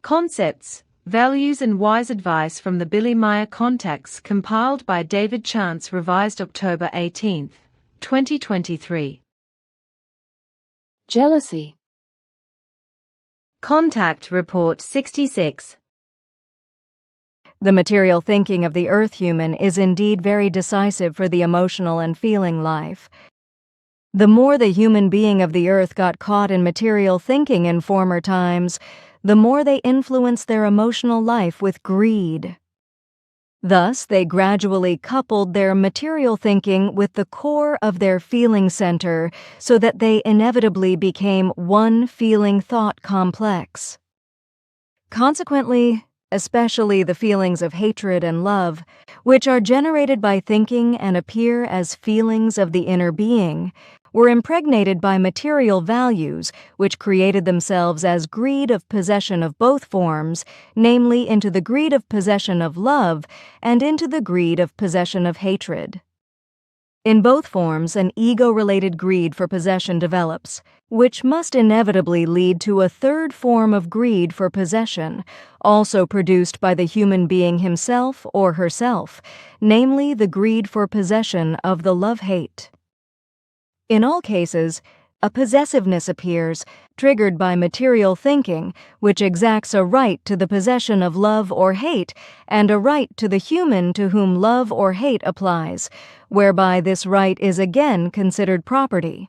Concepts, Values and Wise Advice from the Billy Meier Contacts compiled by David Chance, revised October 18, 2023. Jealousy. Contact Report 66. The material thinking of the Earth human is indeed very decisive for the emotional and feeling life. The more the human being of the Earth got caught in material thinking in former times, the more they influenced their emotional life with greed. Thus, they gradually coupled their material thinking with the core of their feeling center so that they inevitably became one feeling thought complex. Consequently, especially the feelings of hatred and love, which are generated by thinking and appear as feelings of the inner being, were impregnated by material values which created themselves as greed of possession of both forms, namely into the greed of possession of love and into the greed of possession of hatred. In both forms, an ego-related greed for possession develops, which must inevitably lead to a third form of greed for possession, also produced by the human being himself or herself, namely the greed for possession of the love-hate. In all cases, a possessiveness appears, triggered by material thinking, which exacts a right to the possession of love or hate and a right to the human to whom love or hate applies, whereby this right is again considered property.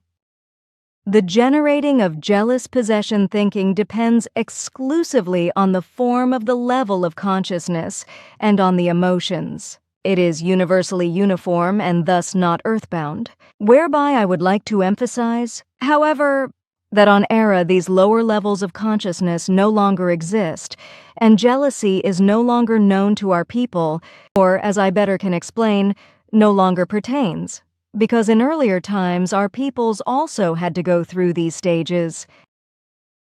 The generating of jealous possession thinking depends exclusively on the form of the level of consciousness and on the emotions. It is universally uniform and thus not earthbound, whereby I would like to emphasize, however, that on Era these lower levels of consciousness no longer exist, and jealousy is no longer known to our people, or, as I better can explain, no longer pertains, because in earlier times our peoples also had to go through these stages.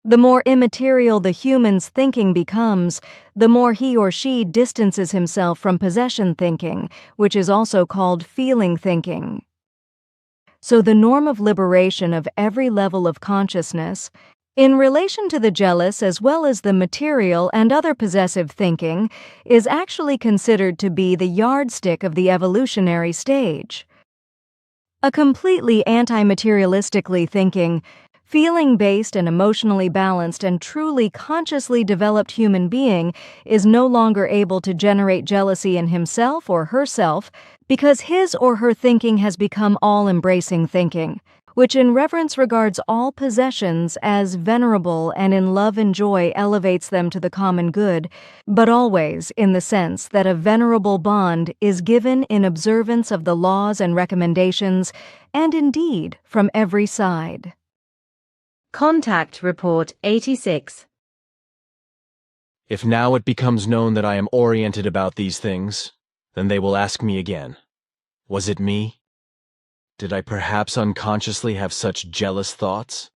The more immaterial the human's thinking becomes, the more he or she distances himself from possession thinking, which is also called feeling thinking. So the norm of liberation of every level of consciousness, in relation to the jealous as well as the material and other possessive thinking, is actually considered to be the yardstick of the evolutionary stage. A completely anti-materialistically thinking, feeling-based and emotionally balanced and truly consciously developed human being is no longer able to generate jealousy in himself or herself because his or her thinking has become all-embracing thinking, which in reverence regards all possessions as venerable and in love and joy elevates them to the common good, but always in the sense that a venerable bond is given in observance of the laws and recommendations, and indeed from every side. Contact Report 86. If now it becomes known that I am oriented about these things, then they will ask me again, was it me? Did I perhaps unconsciously have such jealous thoughts?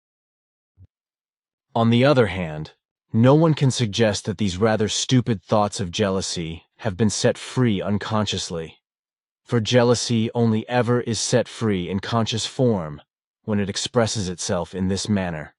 On the other hand, no one can suggest that these rather stupid thoughts of jealousy have been set free unconsciously, for jealousy only ever is set free in conscious form when it expresses itself in this manner.